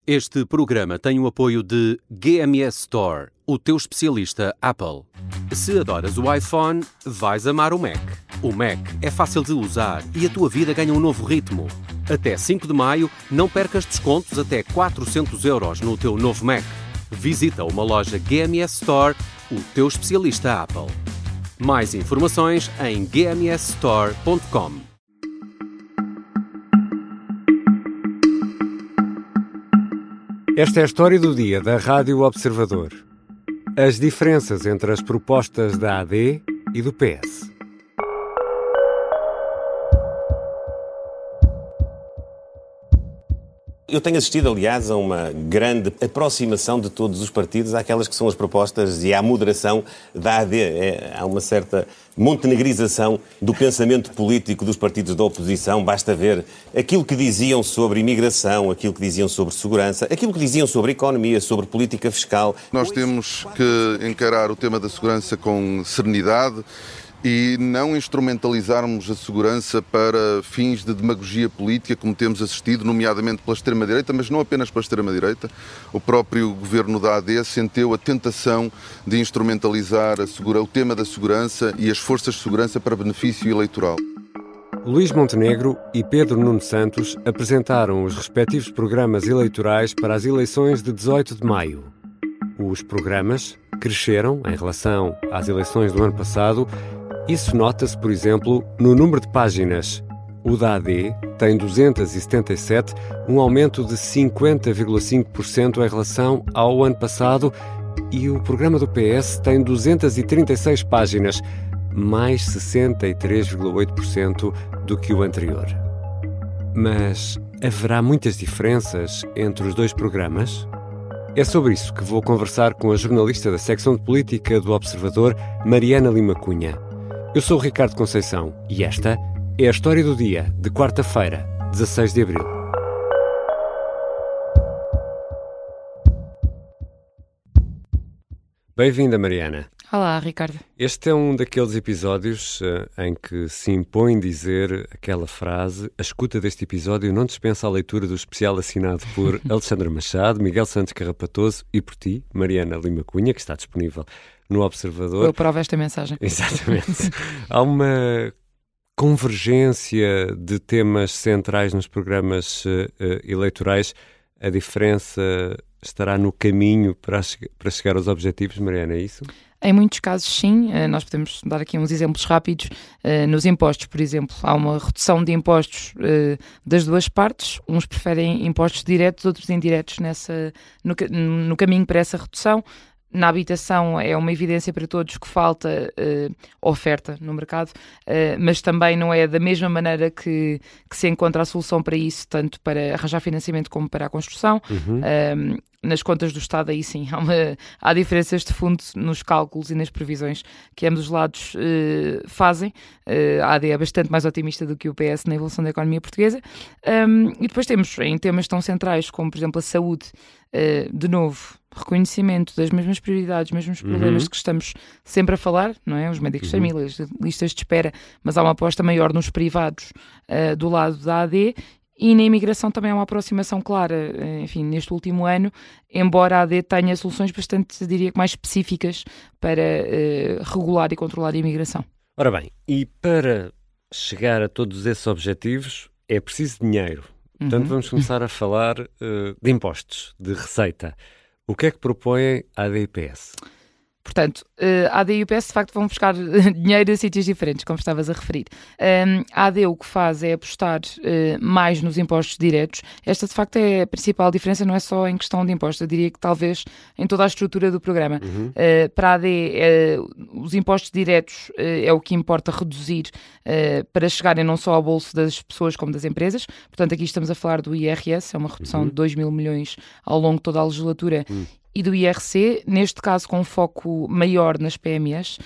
Este programa tem o apoio de GMS Store, o teu especialista Apple. Se adoras o iPhone, vais amar o Mac. O Mac é fácil de usar e a tua vida ganha um novo ritmo. Até 5 de maio, não percas descontos até 400 € no teu novo Mac. Visita uma loja GMS Store, o teu especialista Apple. Mais informações em gmsstore.com. Esta é a história do dia da Rádio Observador. As diferenças entre as propostas da AD e do PS. Eu tenho assistido, aliás, a uma grande aproximação de todos os partidos àquelas que são as propostas e à moderação da AD. Há uma certa montenegrização do pensamento político dos partidos da oposição. Basta ver aquilo que diziam sobre imigração, aquilo que diziam sobre segurança, aquilo que diziam sobre economia, sobre política fiscal. Nós temos que encarar o tema da segurança com serenidade e não instrumentalizarmos a segurança para fins de demagogia política, como temos assistido, nomeadamente pela extrema-direita, mas não apenas pela extrema-direita. O próprio governo da AD sentiu a tentação de instrumentalizar o tema da segurança e as forças de segurança para benefício eleitoral. Luís Montenegro e Pedro Nuno Santos apresentaram os respectivos programas eleitorais para as eleições de 18 de maio. Os programas cresceram em relação às eleições do ano passado. Isso nota-se, por exemplo, no número de páginas. O da AD tem 277, um aumento de 50,5% em relação ao ano passado, e o programa do PS tem 236 páginas, mais 63,8% do que o anterior. Mas haverá muitas diferenças entre os dois programas? É sobre isso que vou conversar com a jornalista da secção de política do Observador, Mariana Lima Cunha. Eu sou o Ricardo Conceição e esta é a história do dia de quarta-feira, 16 de abril. Bem-vinda, Mariana. Olá, Ricardo. Este é um daqueles episódios em que se impõe dizer aquela frase: a escuta deste episódio não dispensa a leitura do especial assinado por Alexandre Machado, Miguel Santos Carrapatoso e por ti, Mariana Lima Cunha, que está disponível no Observador. Eu aprovo esta mensagem. Exatamente. Há uma convergência de temas centrais nos programas eleitorais. A diferença estará no caminho para chegar aos objetivos, Mariana, é isso? Em muitos casos, sim. Nós podemos dar aqui uns exemplos rápidos. Nos impostos, por exemplo, há uma redução de impostos das duas partes. Uns preferem impostos diretos, outros indiretos no caminho para essa redução. Na habitação é uma evidência para todos que falta oferta no mercado, mas também não é da mesma maneira que se encontra a solução para isso, tanto para arranjar financiamento como para a construção. Nas contas do Estado, aí sim, há diferenças de fundo nos cálculos e nas previsões que ambos os lados fazem. A AD é bastante mais otimista do que o PS na evolução da economia portuguesa. E depois temos, em temas tão centrais como, por exemplo, a saúde, de novo, reconhecimento das mesmas prioridades, mesmos problemas de que estamos sempre a falar, não é? Os médicos de família, as listas de espera, mas há uma aposta maior nos privados do lado da AD. E na imigração também há uma aproximação clara, enfim, neste último ano, embora a AD tenha soluções bastante, diria que mais específicas para regular e controlar a imigração. Ora bem, e para chegar a todos esses objetivos é preciso dinheiro. Portanto, vamos começar a falar de impostos, de receita. O que é que propõem a AD e o PS? Portanto, a AD e o PS de facto vão buscar dinheiro a sítios diferentes, como estavas a referir. A AD o que faz é apostar mais nos impostos diretos. Esta de facto é a principal diferença, não é só em questão de impostos, eu diria que talvez em toda a estrutura do programa. Para a AD, os impostos diretos é o que importa reduzir para chegarem não só ao bolso das pessoas como das empresas. Portanto, aqui estamos a falar do IRS, é uma redução de 2 mil milhões ao longo de toda a legislatura. E do IRC, neste caso com um foco maior nas PMEs,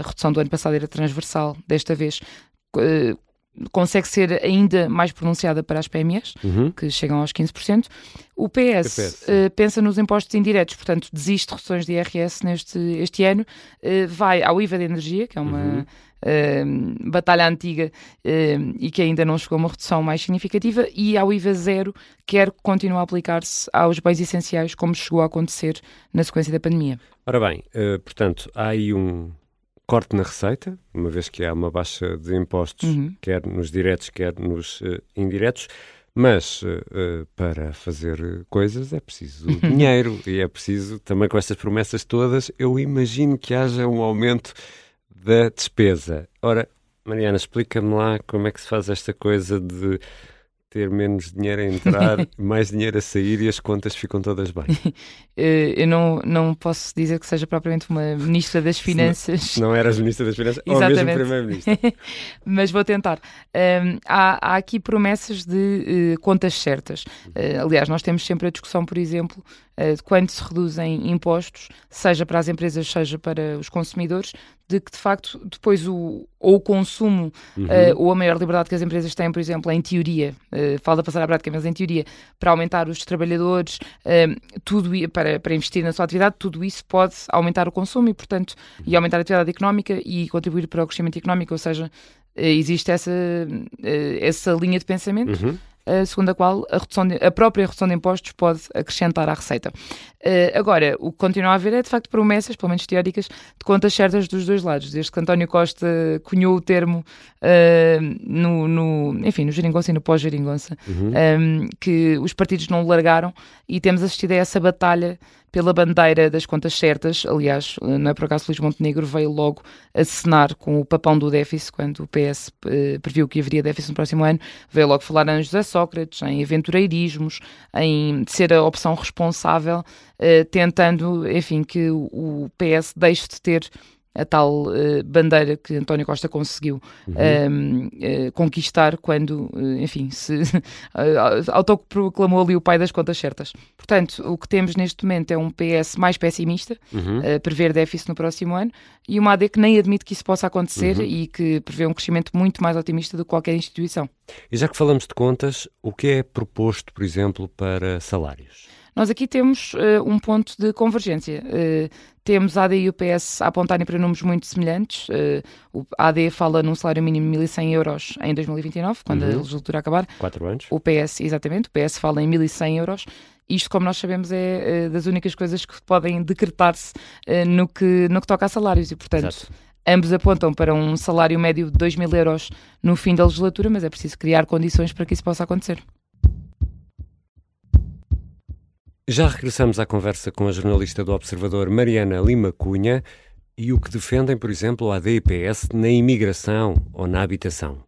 a redução do ano passado era transversal, desta vez consegue ser ainda mais pronunciada para as PMEs, que chegam aos 15%. O PS pensa nos impostos indiretos, portanto desiste de reduções de IRS este ano, vai ao IVA da energia, que é uma batalha antiga e que ainda não chegou a uma redução mais significativa, e ao IVA zero quer continuar a aplicar-se aos bens essenciais, como chegou a acontecer na sequência da pandemia. Ora bem, portanto, há aí um corte na receita, uma vez que há uma baixa de impostos, quer nos diretos, quer nos indiretos, mas para fazer coisas é preciso dinheiro e é preciso, também com estas promessas todas, eu imagino que haja um aumento da despesa. Ora, Mariana, explica-me lá como é que se faz esta coisa de ter menos dinheiro a entrar, mais dinheiro a sair e as contas ficam todas bem. Eu não posso dizer que seja propriamente uma ministra das Finanças. Não eras ministra das Finanças ou mesmo primeiro-ministro. Mas vou tentar. Há aqui promessas de contas certas. Aliás, nós temos sempre a discussão, por exemplo, de quando se reduzem impostos, seja para as empresas, seja para os consumidores, de que, de facto, depois o consumo ou a maior liberdade que as empresas têm, por exemplo, em teoria, falta passar à prática, mas em teoria, para aumentar os trabalhadores, para investir na sua atividade, tudo isso pode aumentar o consumo e, portanto, e aumentar a atividade económica e contribuir para o crescimento económico, ou seja, existe essa linha de pensamento. Segundo a qual a própria redução de impostos pode acrescentar à receita. Agora, o que continua a haver é, de facto, promessas, pelo menos teóricas, de contas certas dos dois lados. Desde que António Costa cunhou o termo no geringonça e no pós-geringonça, que os partidos não largaram, e temos assistido a essa batalha pela bandeira das contas certas. Aliás, não é por acaso Luís Montenegro veio logo acenar com o papão do déficit, quando o PS previu que haveria déficit no próximo ano, veio logo falar em José Sócrates, em aventureirismos, em ser a opção responsável, tentando, enfim, que o PS deixe de ter a tal bandeira que António Costa conseguiu conquistar quando, enfim, se autoproclamou ali o pai das contas certas. Portanto, o que temos neste momento é um PS mais pessimista, prever déficit no próximo ano, e uma AD que nem admite que isso possa acontecer e que prevê um crescimento muito mais otimista do que qualquer instituição. E já que falamos de contas, o que é proposto, por exemplo, para salários? Nós aqui temos um ponto de convergência. Temos a AD e o PS a apontarem para números muito semelhantes. A AD fala num salário mínimo de 1.100 euros em 2029, quando a legislatura acabar. 4 anos. O PS, exatamente, o PS fala em 1.100 euros. Isto, como nós sabemos, é das únicas coisas que podem decretar-se no que toca a salários e, portanto... Exato. Ambos apontam para um salário médio de 2.000 euros no fim da legislatura, mas é preciso criar condições para que isso possa acontecer. Já regressamos à conversa com a jornalista do Observador Mariana Lima Cunha e o que defendem, por exemplo, o AD e PS na imigração ou na habitação.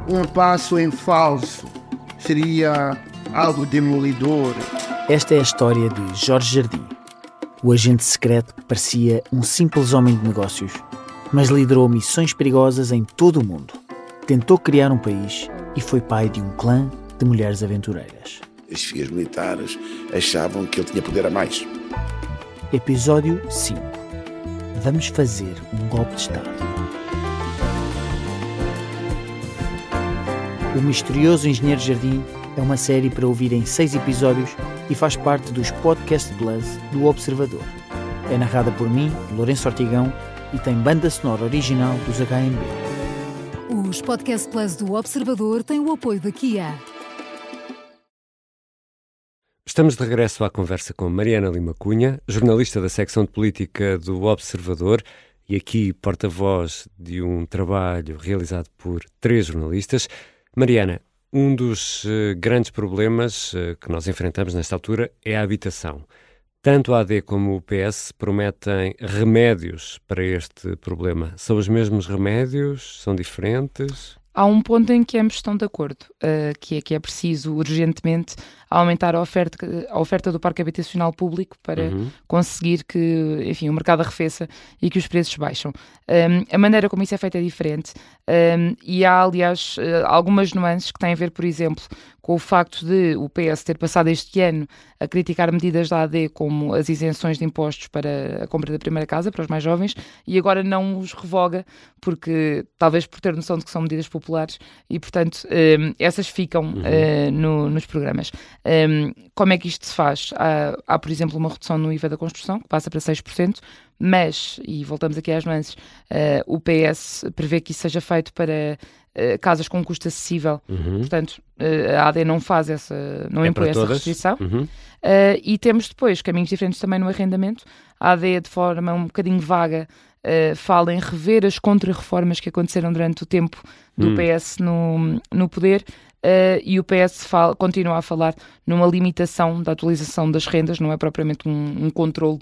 Um passo em falso seria algo demolidor. Esta é a história de Jorge Jardim, o agente secreto que parecia um simples homem de negócios, mas liderou missões perigosas em todo o mundo. Tentou criar um país e foi pai de um clã de mulheres aventureiras. As chefias militares achavam que ele tinha poder a mais. Episódio 5. Vamos fazer um golpe de Estado. O Misterioso Engenheiro Jardim é uma série para ouvir em 6 episódios e faz parte dos Podcast Plus do Observador. É narrada por mim, Lourenço Ortigão, e tem banda sonora original dos HMB. Os Podcast Plus do Observador têm o apoio da Kia. Estamos de regresso à conversa com Mariana Lima Cunha, jornalista da secção de política do Observador e aqui porta-voz de um trabalho realizado por 3 jornalistas. Mariana, um dos grandes problemas que nós enfrentamos nesta altura é a habitação. Tanto a AD como o PS prometem remédios para este problema. São os mesmos remédios? São diferentes? Há um ponto em que ambos estão de acordo, que é preciso urgentemente aumentar a oferta do parque habitacional público para conseguir que, enfim, o mercado arrefeça e que os preços baixam. A maneira como isso é feito é diferente e há, aliás, algumas nuances que têm a ver, por exemplo, com o facto de o PS ter passado este ano a criticar medidas da AD como as isenções de impostos para a compra da primeira casa, para os mais jovens, e agora não os revoga, porque talvez por ter noção de que são medidas populares e, portanto, essas ficam nos programas. Como é que isto se faz? Há, por exemplo, uma redução no IVA da construção, que passa para 6%, mas, e voltamos aqui às nuances, o PS prevê que isso seja feito para casas com custo acessível, portanto a AD não faz não impõe essa restrição. E temos depois caminhos diferentes também no arrendamento. A AD, de forma um bocadinho vaga, fala em rever as contra-reformas que aconteceram durante o tempo do PS no poder, e o PS continua a falar numa limitação da atualização das rendas, não é propriamente um controle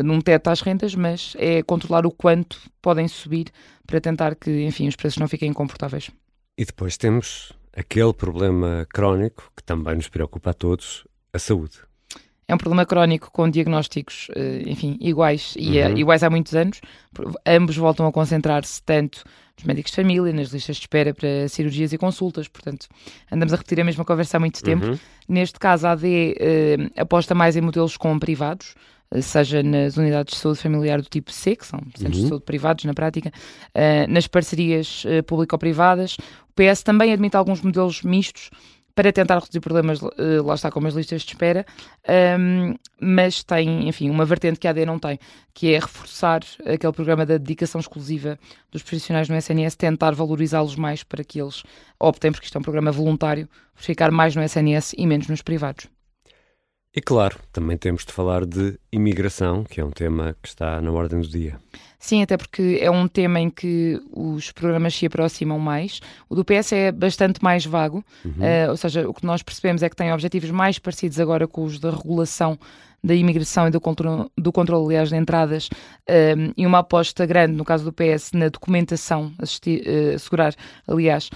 num teto às rendas, mas é controlar o quanto podem subir para tentar que, enfim, os preços não fiquem incomportáveis. E depois temos aquele problema crónico que também nos preocupa a todos, a saúde. É um problema crónico com diagnósticos, enfim, iguais e iguais há muitos anos. Ambos voltam a concentrar-se tanto nos médicos de família, nas listas de espera para cirurgias e consultas. Portanto, andamos a repetir a mesma conversa há muito tempo. Neste caso, a AD aposta mais em modelos com privados, seja nas unidades de saúde familiar do tipo C, que são centros de saúde privados na prática, nas parcerias público-privadas. O PS também admite alguns modelos mistos para tentar reduzir problemas, lá está, como as listas de espera, mas tem, enfim, uma vertente que a AD não tem, que é reforçar aquele programa da dedicação exclusiva dos profissionais no SNS, tentar valorizá-los mais para que eles optem, porque isto é um programa voluntário, por ficar mais no SNS e menos nos privados. E claro, também temos de falar de imigração, que é um tema que está na ordem do dia. Sim, até porque é um tema em que os programas se aproximam mais. O do PS é bastante mais vago, ou seja, o que nós percebemos é que tem objetivos mais parecidos agora com os da regulação da imigração e do controle, aliás, de entradas, e uma aposta grande, no caso do PS, na documentação, assegurar, aliás,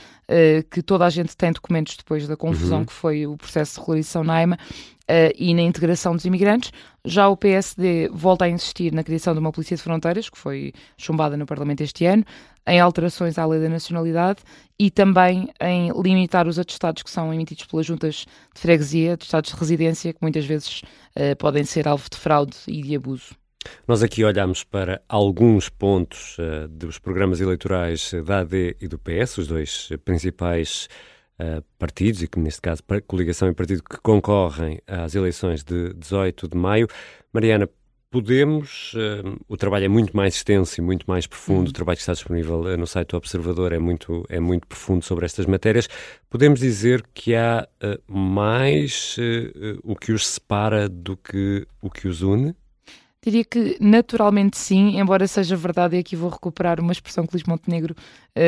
que toda a gente tem documentos depois da confusão que foi o processo de regularização na AIMA, e na integração dos imigrantes. Já o PSD volta a insistir na criação de uma polícia de fronteiras, que foi chumbada no Parlamento este ano, em alterações à lei da nacionalidade e também em limitar os atestados que são emitidos pelas juntas de freguesia, atestados de residência, que muitas vezes podem ser alvo de fraude e de abuso. Nós aqui olhamos para alguns pontos dos programas eleitorais da AD e do PS, os dois principais partidos, e que neste caso coligação e partido que concorrem às eleições de 18 de maio. Mariana, o trabalho é muito mais extenso e muito mais profundo, o trabalho que está disponível no site do Observador é muito profundo sobre estas matérias. Podemos dizer que há mais o que os separa do que o que os une? Diria que naturalmente sim, embora seja verdade, e aqui vou recuperar uma expressão que Luís Montenegro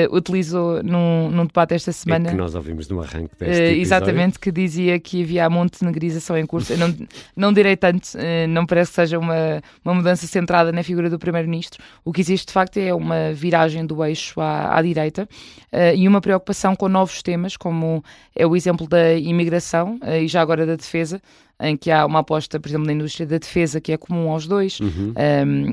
utilizou num debate esta semana. É que nós ouvimos no arranque deste episódio. Exatamente, que dizia que havia a montenegrização em curso. Eu não direi tanto, não parece que seja uma mudança centrada na figura do Primeiro-Ministro. O que existe de facto é uma viragem do eixo à direita e uma preocupação com novos temas, como é o exemplo da imigração e já agora da defesa, em que há uma aposta, por exemplo, na indústria da defesa, que é comum aos dois.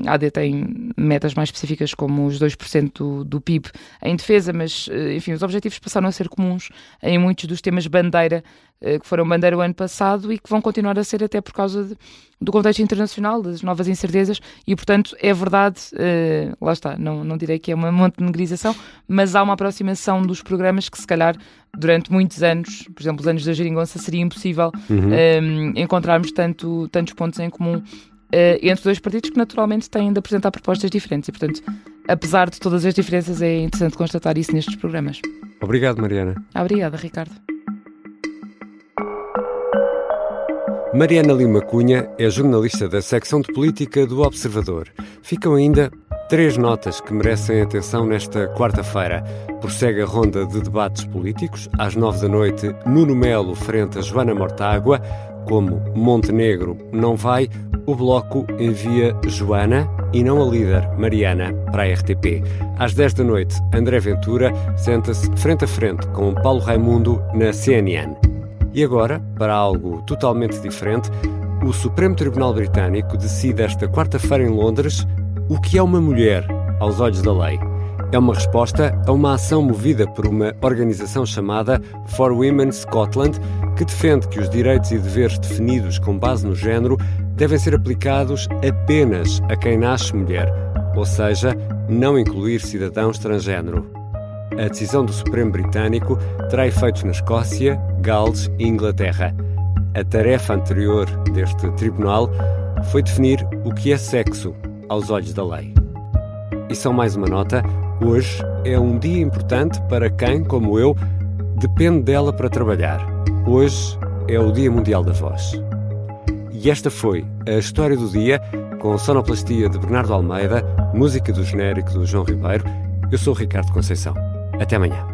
A AD tem metas mais específicas, como os 2% do PIB em defesa, mas, enfim, os objetivos passaram a ser comuns em muitos dos temas bandeira, que foram bandeira o ano passado e que vão continuar a ser até por causa do contexto internacional, das novas incertezas, e, portanto, é verdade, lá está, não direi que é uma montenegrização, mas há uma aproximação dos programas que, se calhar, durante muitos anos, por exemplo, os anos da geringonça, seria impossível encontrarmos tantos pontos em comum entre dois partidos que naturalmente têm de apresentar propostas diferentes e, portanto, apesar de todas as diferenças, é interessante constatar isso nestes programas. Obrigado, Mariana. Obrigada, Ricardo. Mariana Lima Cunha é jornalista da secção de política do Observador. Ficam ainda 3 notas que merecem atenção nesta quarta-feira. Prossegue a ronda de debates políticos. Às 9 da noite, Nuno Melo frente a Joana Mortágua. Como Montenegro não vai, o Bloco envia Joana e não a líder, Mariana, para a RTP. Às 10 da noite, André Ventura senta-se frente a frente com Paulo Raimundo na CNN. E agora, para algo totalmente diferente, o Supremo Tribunal Britânico decide esta quarta-feira em Londres o que é uma mulher aos olhos da lei. É uma resposta a uma ação movida por uma organização chamada For Women Scotland, que defende que os direitos e deveres definidos com base no género devem ser aplicados apenas a quem nasce mulher, ou seja, não incluir cidadãos transgénero. A decisão do Supremo Britânico terá efeitos na Escócia, Gales e Inglaterra. A tarefa anterior deste tribunal foi definir o que é sexo aos olhos da lei. E só mais uma nota: hoje é um dia importante para quem, como eu, depende dela para trabalhar. Hoje é o Dia Mundial da Voz. E esta foi a História do Dia, com sonoplastia de Bernardo Almeida, música do genérico do João Ribeiro. Eu sou o Ricardo Conceição. Até amanhã.